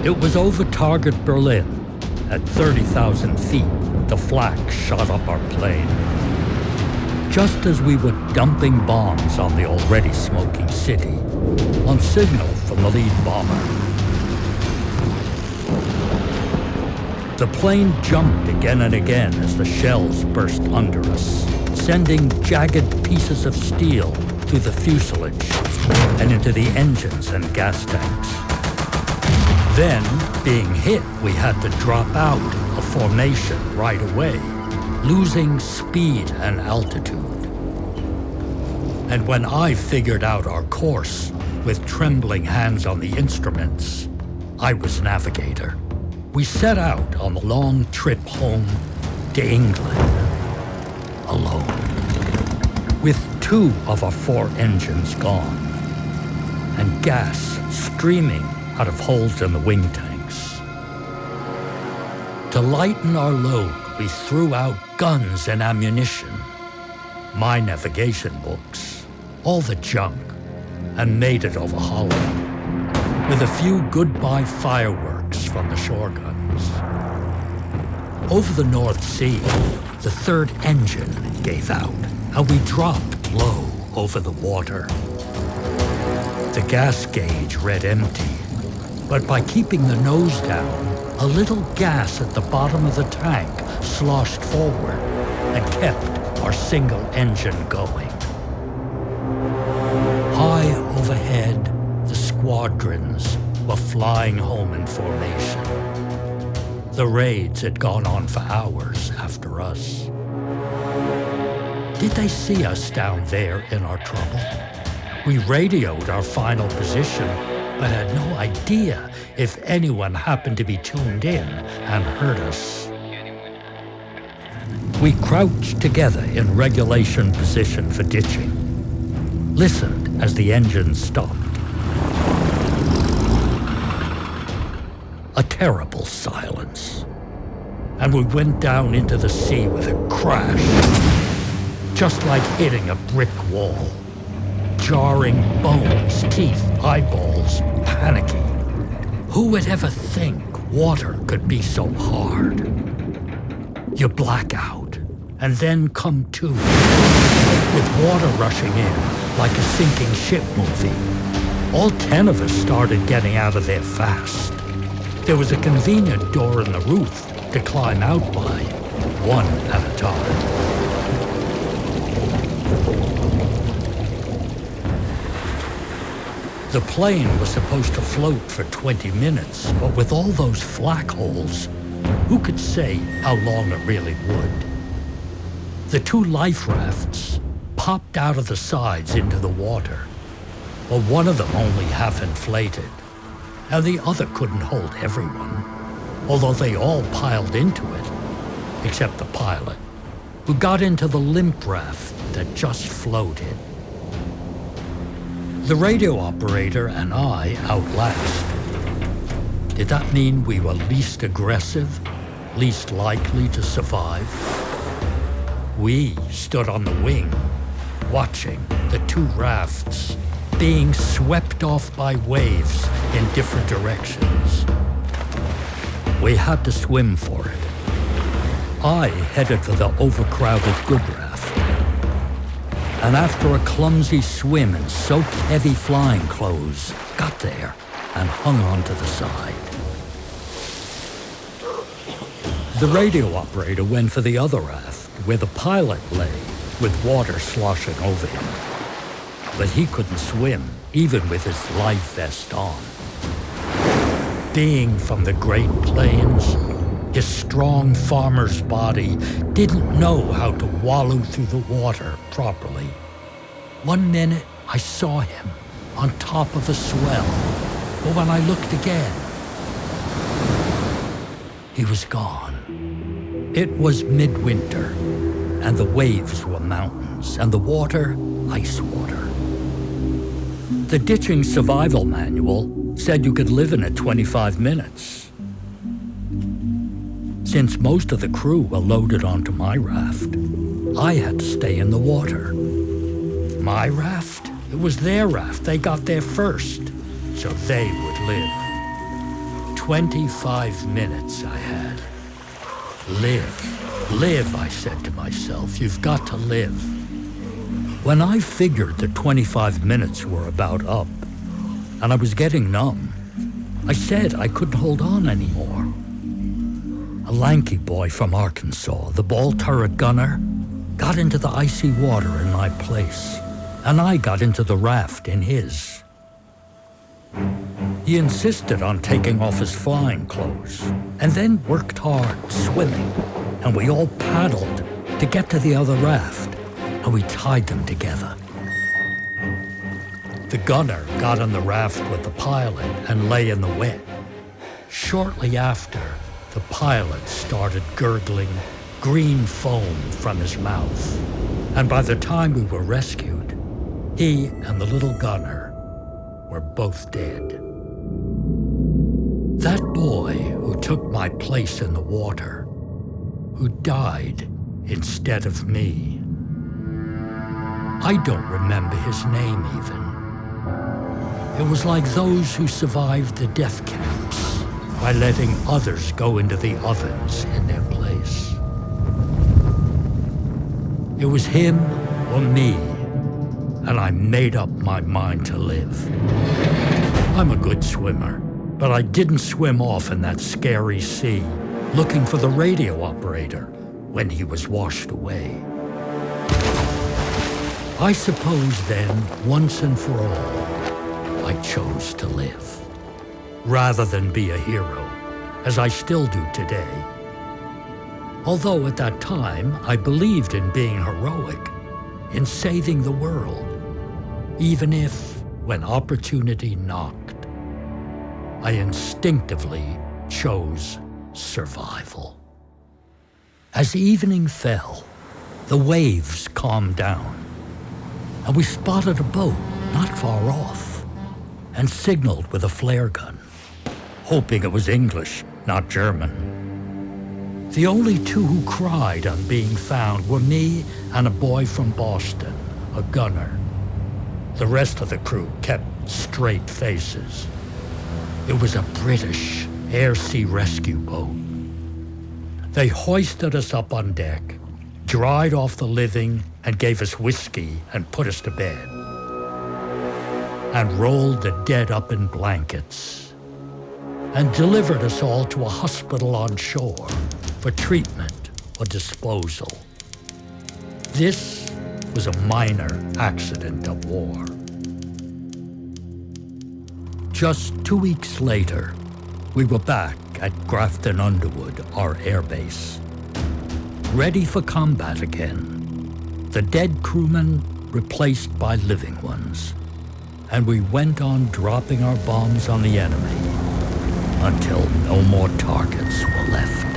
It was over target Berlin. At 30,000 feet, the flak shot up our plane. Just as we were dumping bombs on the already smoking city, on signal from the lead bomber. The plane jumped again and again as the shells burst under us, sending jagged pieces of steel through the fuselage and into the engines and gas tanks. Then, being hit, we had to drop out of formation right away, losing speed and altitude. And when I figured out our course, with trembling hands on the instruments, I was navigator. We set out on the long trip home to England, alone, with 2 of our 4 engines gone, and gas streaming out of holes in the wing tanks. To lighten our load, we threw out guns and ammunition, my navigation books, all the junk, and made it over Holland, with a few goodbye fireworks from the shore guns. Over the North Sea, the 3rd engine gave out, and we dropped low over the water. The gas gauge read empty, but by keeping the nose down, a little gas at the bottom of the tank sloshed forward and kept our single engine going. High overhead, the squadrons were flying home in formation. The raids had gone on for hours after us. Did they see us down there in our trouble? We radioed our final position, but had no idea if anyone happened to be tuned in and heard us. We crouched together in regulation position for ditching, listened as the engine stopped. A terrible silence, and we went down into the sea with a crash, just like hitting a brick wall. Jarring bones, teeth, eyeballs, panicky. Who would ever think water could be so hard? You black out, and then come to, with water rushing in like a sinking ship movie. All 10 of us started getting out of there fast. There was a convenient door in the roof to climb out by, one at a time. The plane was supposed to float for 20 minutes, but with all those flak holes, who could say how long it really would? The 2 life rafts popped out of the sides into the water, but one of them only half inflated, and the other couldn't hold everyone, although they all piled into it, except the pilot, who got into the limp raft that just floated. The radio operator and I out last. Did that mean we were least aggressive, least likely to survive? We stood on the wing, watching the 2 rafts being swept off by waves in different directions. We had to swim for it. I headed for the overcrowded good raft, and after a clumsy swim in soaked heavy flying clothes, got there and hung onto the side. The radio operator went for the other raft, where the pilot lay, with water sloshing over him. But he couldn't swim, even with his life vest on. Being from the Great Plains, his strong farmer's body didn't know how to wallow through the water properly. One minute, I saw him on top of a swell, but when I looked again, he was gone. It was midwinter, and the waves were mountains, and the water, ice water. The ditching survival manual said you could live in it 25 minutes. Since most of the crew were loaded onto my raft, I had to stay in the water. My raft? It was their raft. They got there first, so they would live. 25 minutes I had. Live, I said to myself. You've got to live. When I figured the 25 minutes were about up, and I was getting numb, I said I couldn't hold on anymore. A lanky boy from Arkansas, the ball turret gunner, got into the icy water in my place, and I got into the raft in his. He insisted on taking off his flying clothes, and then worked hard swimming, and we all paddled to get to the other raft, and we tied them together. The gunner got on the raft with the pilot and lay in the wet. Shortly after, the pilot started gurgling green foam from his mouth, and by the time we were rescued, he and the little gunner were both dead. That boy who took my place in the water, who died instead of me. I don't remember his name even. It was like those who survived the death camps by letting others go into the ovens in their place. It was him or me, and I made up my mind to live. I'm a good swimmer, but I didn't swim off in that scary sea looking for the radio operator when he was washed away. I suppose then, once and for all, I chose to live, rather than be a hero, as I still do today. Although at that time, I believed in being heroic, in saving the world, even if, when opportunity knocked, I instinctively chose survival. As evening fell, the waves calmed down, and we spotted a boat not far off, and signaled with a flare gun, hoping it was English, not German. The only two who cried on being found were me and a boy from Boston, a gunner. The rest of the crew kept straight faces. It was a British air-sea rescue boat. They hoisted us up on deck, dried off the living, and gave us whiskey and put us to bed, and rolled the dead up in blankets, and delivered us all to a hospital on shore for treatment or disposal. This was a minor accident of war. Just 2 weeks later, we were back at Grafton Underwood, our airbase, ready for combat again, the dead crewmen replaced by living ones. And we went on dropping our bombs on the enemy until no more targets were left.